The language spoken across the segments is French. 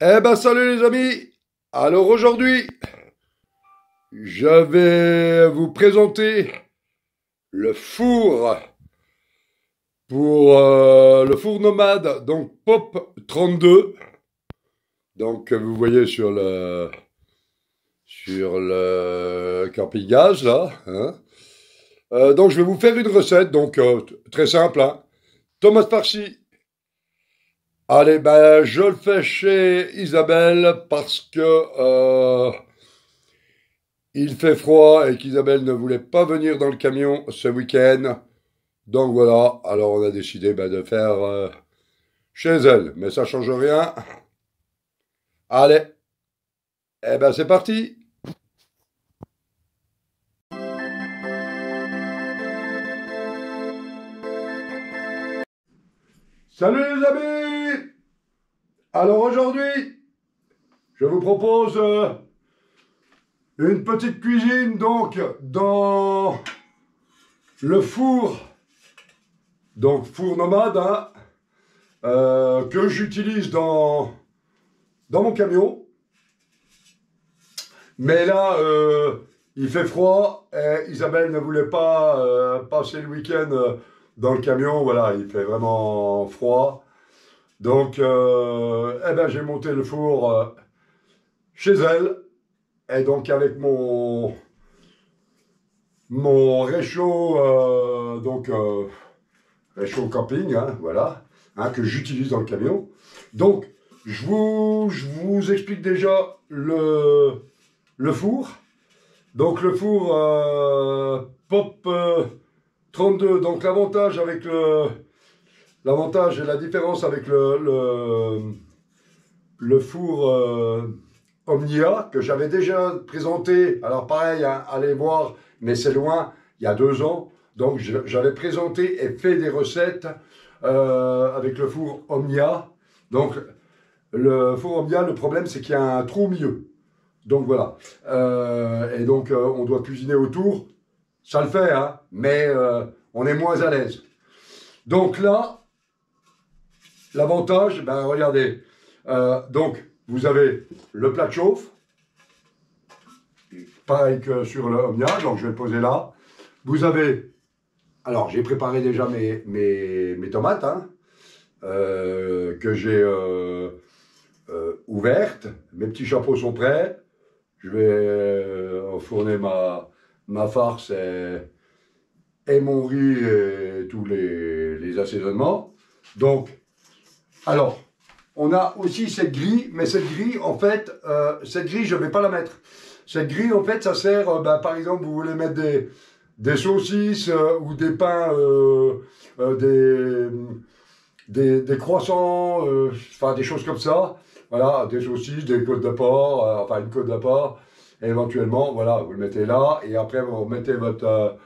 Eh ben salut les amis. Alors aujourd'hui, je vais vous présenter le four pour le four nomade, donc Pop 32. Donc vous voyez sur le camping-gaz là, hein. Donc je vais vous faire une recette, donc très simple, hein. Tomates farcies. Allez, ben je le fais chez Isabelle parce que il fait froid et qu'Isabelle ne voulait pas venir dans le camion ce week-end. Donc voilà, alors on a décidé de faire chez elle. Mais ça change rien. Allez, eh ben c'est parti. Salut les amis. Alors aujourd'hui, je vous propose une petite cuisine donc dans le four. Donc four nomade, hein, que j'utilise dans mon camion. Mais là, il fait froid et Isabelle ne voulait pas passer le week-end dans le camion. Voilà, il fait vraiment froid. Donc, eh ben, j'ai monté le four chez elle. Et donc, avec mon réchaud, réchaud camping, hein, voilà, hein, que j'utilise dans le camion. Donc, je vous explique déjà le four. Donc le four Pop 32. Donc l'avantage et la différence avec le four Omnia que j'avais déjà présenté. Alors pareil, hein, allez voir, mais c'est loin, il y a 2 ans. Donc j'avais présenté et fait des recettes avec le four Omnia. Donc le four Omnia, le problème c'est qu'il y a un trou au milieu. Donc voilà. Et donc on doit cuisiner autour. Ça le fait, hein, mais on est moins à l'aise. Donc là, l'avantage, ben regardez. Donc vous avez le plat de chauffe, pareil que sur le Omnia, donc je vais le poser là. Vous avez, alors j'ai préparé déjà mes tomates, hein, que j'ai ouvertes. Mes petits chapeaux sont prêts. Je vais enfourner ma farce et mon riz et tous les assaisonnements. Donc, alors, on a aussi cette grille, mais cette grille, en fait, cette grille, je ne vais pas la mettre. Cette grille, en fait, ça sert, par exemple, vous voulez mettre des saucisses ou des pains, des croissants, enfin des choses comme ça. Voilà, des saucisses, des côtes de porc, enfin une côte de porc. Et éventuellement, voilà, vous le mettez là, et après vous mettez votre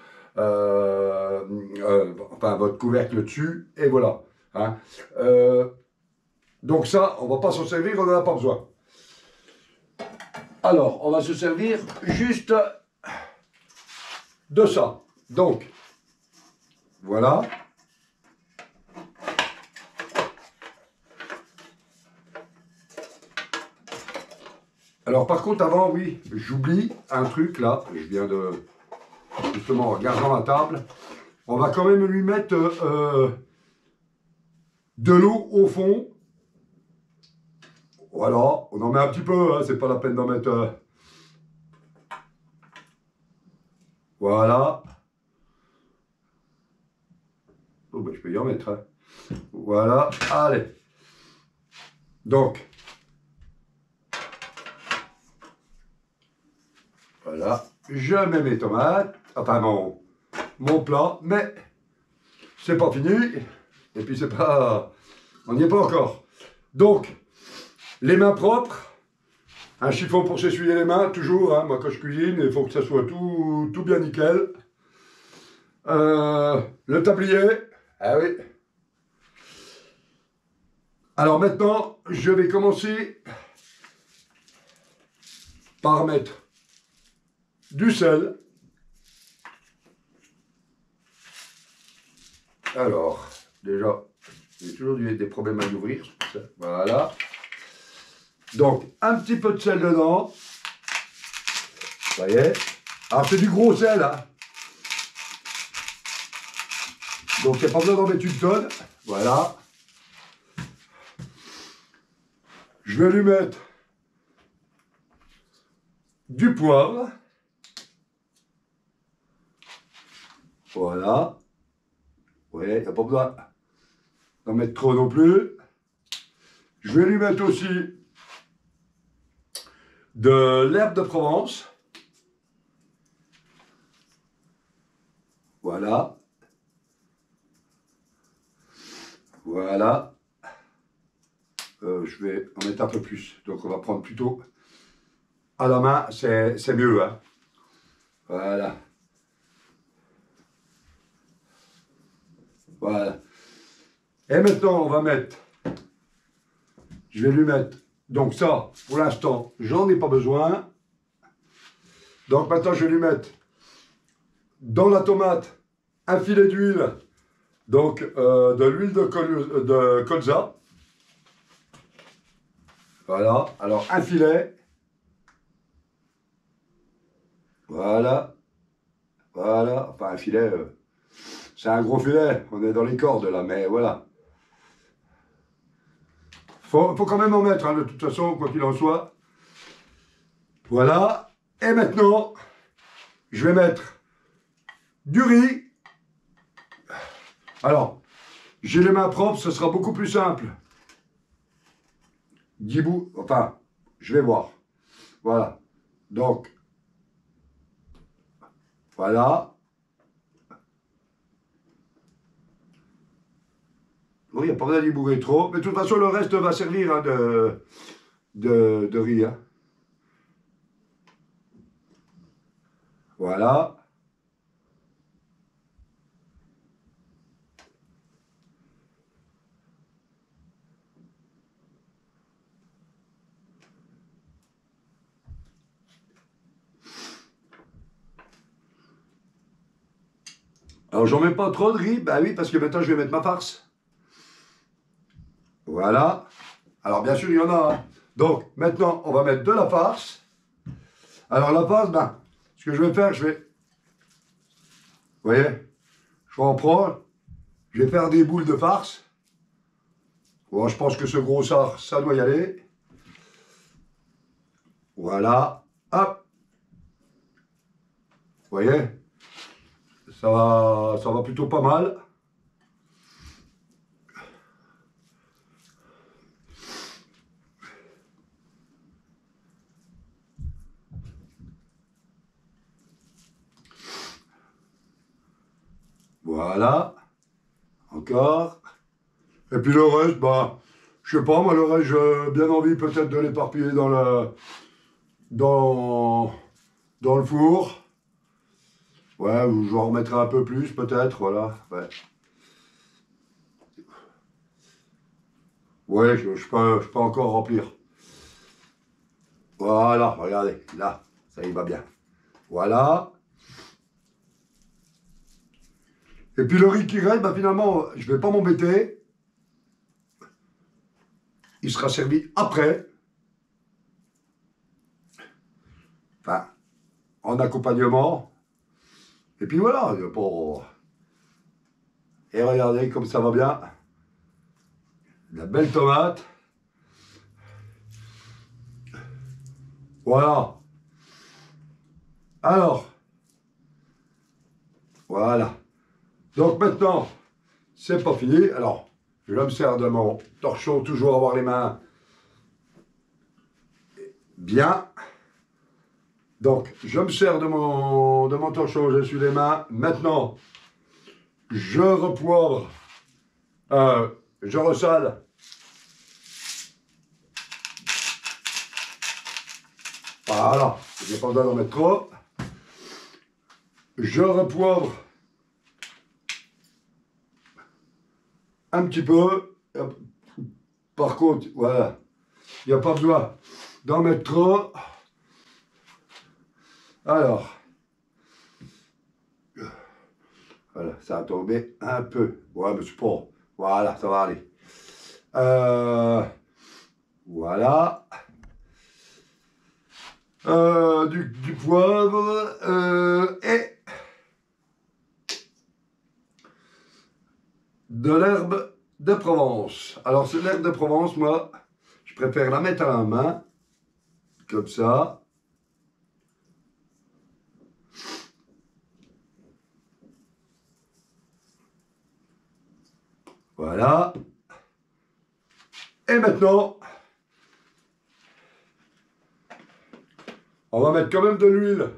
couvercle dessus, et voilà, hein. Donc ça, on va pas s'en servir, on n'en a pas besoin. Alors, on va se servir juste de ça. Donc, voilà. Alors par contre, avant, oui, j'oublie un truc là, je viens de, justement, en regardant la table, on va quand même lui mettre de l'eau au fond. Voilà, on en met un petit peu, hein, c'est pas la peine d'en mettre. Voilà. Oh, ben, je peux y en mettre, hein. Voilà, allez. Donc, voilà, je mets mes tomates, enfin mon plat, mais c'est pas fini. Et puis c'est pas, on n'y est pas encore. Donc, les mains propres, un chiffon pour s'essuyer les mains, toujours, hein, moi quand je cuisine, il faut que ça soit tout bien nickel. Le tablier, ah oui. Alors maintenant, je vais commencer par mettre du sel. Alors, déjà, j'ai toujours des problèmes à l'ouvrir. Voilà. Donc, un petit peu de sel dedans. Vous voyez? Alors, c'est du gros sel, hein. Donc, il n'y a pas besoin d'en mettre une tonne. Voilà. Je vais lui mettre du poivre. Voilà. Oui, il n'y a pas besoin d'en mettre trop non plus. Je vais lui mettre aussi de l'herbe de Provence. Voilà. Voilà. Je vais en mettre un peu plus. Donc on va prendre plutôt à la main, c'est mieux, hein. Voilà. Voilà. Et maintenant, on va mettre, je vais lui mettre, donc ça, pour l'instant, j'en ai pas besoin. Donc maintenant, je vais lui mettre dans la tomate un filet d'huile, donc de l'huile de colza. Voilà, alors un filet. Voilà. Voilà, enfin un filet, c'est un gros filet, on est dans les cordes là, mais voilà. Faut quand même en mettre, hein, de toute façon, quoi qu'il en soit. Voilà. Et maintenant, je vais mettre du riz. Alors, j'ai les mains propres, ce sera beaucoup plus simple. 10 bouts, enfin, je vais voir. Voilà. Donc, voilà. Oui, il n'y a pas besoin d'y bourrer trop. Mais de toute façon, le reste va servir, hein, de riz. Hein. Voilà. Alors, j'en mets pas trop de riz. Bah oui, parce que maintenant, je vais mettre ma farce. Voilà. Alors, bien sûr, il y en a. Hein. Donc, maintenant, on va mettre de la farce. Alors, la farce, ben, ce que je vais faire, je vais... Vous voyez? Je vais en prendre. Je vais faire des boules de farce. Bon, je pense que ce gros ça doit y aller. Voilà. Hop. Vous voyez? Ça va plutôt pas mal. Voilà. Encore. Et puis le reste, bah, je sais pas, moi le reste, j'ai bien envie peut-être de l'éparpiller dans le four. Ouais, ou je en remettrai un peu plus peut-être, voilà. Ouais, ouais je peux encore remplir. Voilà, regardez, là, ça y va bien. Voilà. Et puis le riz qui reste, bah finalement, je vais pas m'embêter. Il sera servi après. Enfin, en accompagnement. Et puis voilà, pour... Et regardez comme ça va bien. La belle tomate. Voilà. Alors, voilà. Donc maintenant, c'est pas fini. Alors, je me sers de mon torchon, toujours avoir les mains bien. Donc, je me sers de mon torchon, je suis les mains. Maintenant, je repoivre, je ressale. Voilà, j'ai pas besoin d'en mettre trop. Je repoivre un petit peu. Par contre, voilà, il n'y a pas besoin d'en mettre trop. Alors, voilà, ça a tombé un peu. Ouais, mais c'est pas. Voilà, ça va aller. Voilà. du poivre et de l'herbe de Provence. Alors, c'est l'herbe de Provence, moi, je préfère la mettre à la main, comme ça. Voilà. Et maintenant, on va mettre quand même de l'huile.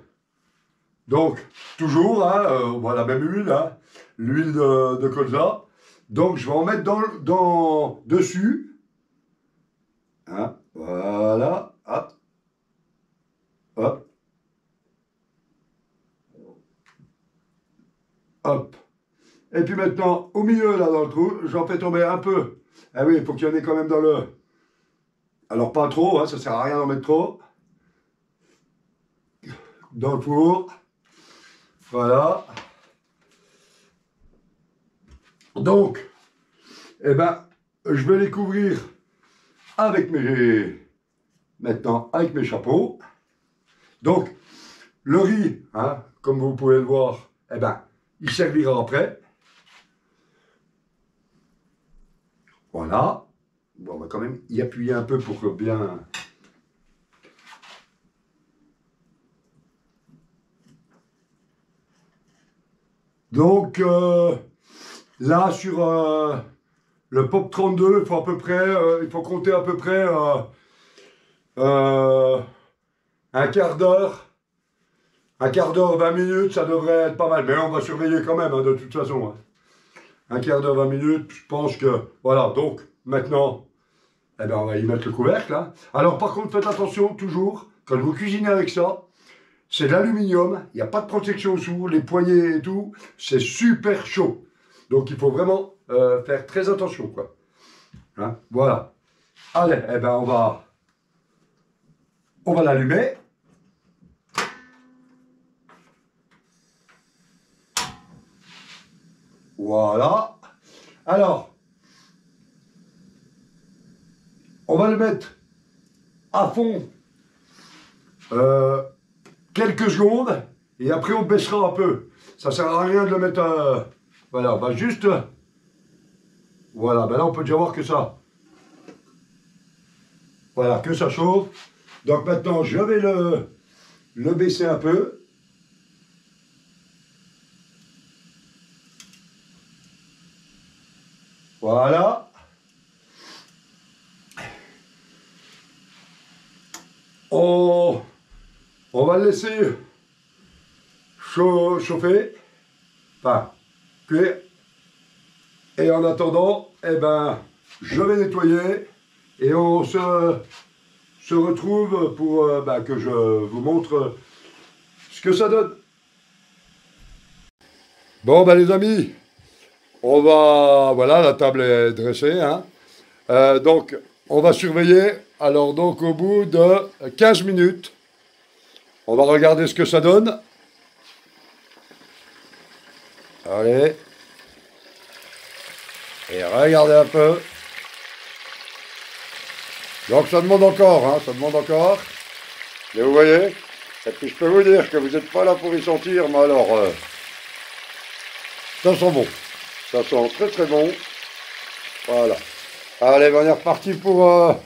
Donc, toujours, hein, la même huile, hein, l'huile de colza. Donc, je vais en mettre dessus. Hein, voilà. Hop. Hop. Hop. Et puis maintenant, au milieu, là, dans le trou, j'en fais tomber un peu. Ah oui, il faut qu'il y en ait quand même dans le... Alors, pas trop, hein, ça sert à rien d'en mettre trop. Dans le four. Voilà. Donc, eh ben, je vais les couvrir avec maintenant, avec mes chapeaux. Donc, le riz, hein, comme vous pouvez le voir, eh ben, il servira après. Voilà. Bon, on va quand même y appuyer un peu pour que bien... Donc, là, sur le POP 32, il faut à peu près, il faut compter à peu près un quart d'heure, 20 minutes, ça devrait être pas mal. Mais on va surveiller quand même, hein, de toute façon. Hein. Un quart d'heure, 20 minutes, je pense que... Voilà, donc, maintenant, eh ben, on va y mettre le couvercle. Hein. Alors, par contre, faites attention, toujours, quand vous cuisinez avec ça, c'est de l'aluminium, il n'y a pas de protection sous, les poignées et tout, c'est super chaud. Donc, il faut vraiment faire très attention, quoi. Hein, voilà. Allez, eh ben, on va l'allumer. Voilà. Alors, on va le mettre à fond quelques secondes et après on baissera un peu. Ça sert à rien de le mettre... voilà, on va juste... voilà, ben là on peut déjà voir que ça... Voilà, que ça chauffe. Donc maintenant, je vais le baisser un peu. Voilà. On va le laisser chauffer. Enfin, cuire. Et en attendant, eh ben, je vais nettoyer et on se retrouve pour que je vous montre ce que ça donne. Bon, ben les amis, on va... Voilà, la table est dressée. Hein. Donc, on va surveiller. Alors, donc, au bout de 15 minutes, on va regarder ce que ça donne. Allez. Et regardez un peu. Donc, ça demande encore, hein, ça demande encore. Et vous voyez. Et puis, je peux vous dire que vous n'êtes pas là pour y sentir, mais alors... ça sent bon. Ça sent très très bon. Voilà. Allez, on est reparti pour...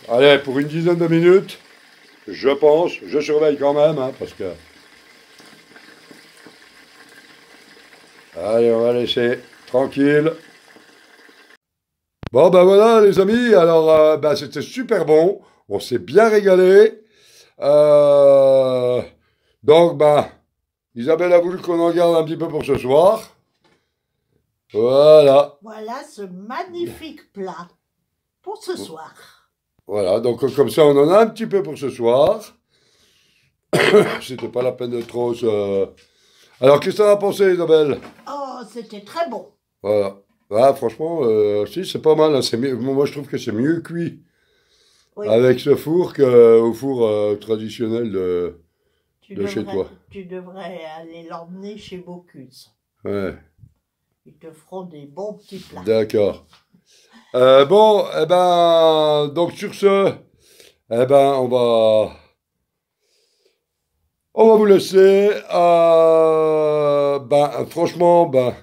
allez, pour une dizaine de minutes. Je pense. Je surveille quand même, hein, parce que... Allez, on va laisser tranquille. Bon, ben voilà, les amis. Alors, c'était super bon. On s'est bien régalé. Donc, Isabelle a voulu qu'on en garde un petit peu pour ce soir. Voilà. Voilà ce magnifique plat pour ce soir. Voilà, donc comme ça, on en a un petit peu pour ce soir. C'était pas la peine de trop se... Alors, qu'est-ce que t'en as pensé, Isabelle? Oh, c'était très bon. Voilà. Ah, franchement, si, c'est pas mal. Hein, moi, je trouve que c'est mieux cuit avec ce four qu'au four traditionnel de chez toi. Tu devrais aller l'emmener chez Bocuse. Ouais. Ils te feront des bons petits plats. D'accord. Bon, donc sur ce, Eh ben, on va vous laisser. Ben, franchement, ben,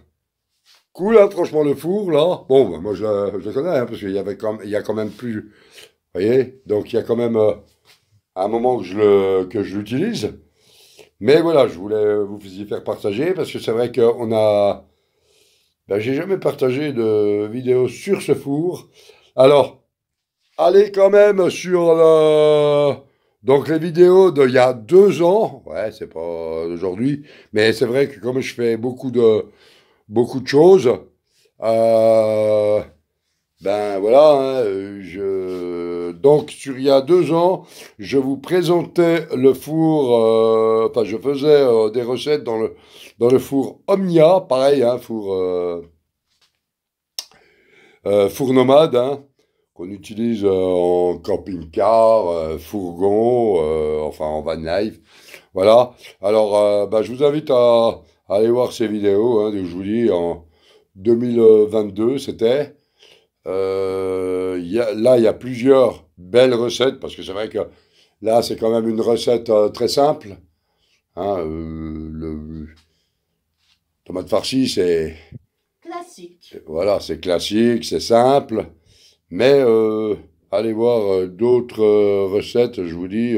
cool, hein, franchement, le four, là. Bon, ben, moi, je le connais, hein, parce il y a quand même plus, vous voyez, donc il y a quand même un moment que je l'utilise. Mais voilà, je voulais vous y faire partager, parce que c'est vrai ben, j'ai jamais partagé de vidéo sur ce four. Alors, allez quand même sur donc les vidéos d'il y a 2 ans. Ouais, c'est pas d'aujourd'hui. Mais c'est vrai que comme je fais beaucoup de choses, euh, ben voilà, hein, donc sur il y a 2 ans, je vous présentais le four, enfin je faisais des recettes dans le four Omnia, pareil, hein, four nomade, hein, qu'on utilise en camping-car, fourgon, enfin en van life. Voilà. Alors, bah, je vous invite à aller voir ces vidéos, hein, je vous dis, en 2022, c'était. Là, il y a plusieurs belles recettes, parce que c'est vrai que là, c'est quand même une recette très simple. Hein, le tomate farcie, Classique. voilà, c'est classique, c'est simple. Mais allez voir d'autres recettes, je vous dis.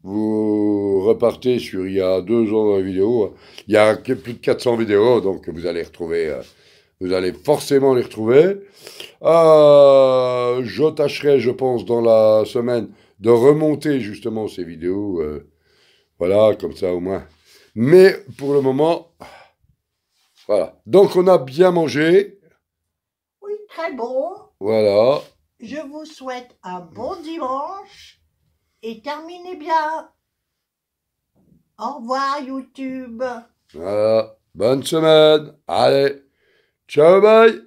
Vous repartez sur il y a 2 ans dans la vidéo. Il y a plus de 400 vidéos, donc vous allez retrouver, vous allez forcément les retrouver. Je tâcherai, je pense, dans la semaine de remonter justement ces vidéos. Voilà, comme ça au moins. Mais pour le moment, voilà. Donc on a bien mangé. Oui, très bon. Voilà. Je vous souhaite un bon dimanche et terminez bien. Au revoir YouTube. Voilà. Bonne semaine. Allez. Ciao, bye.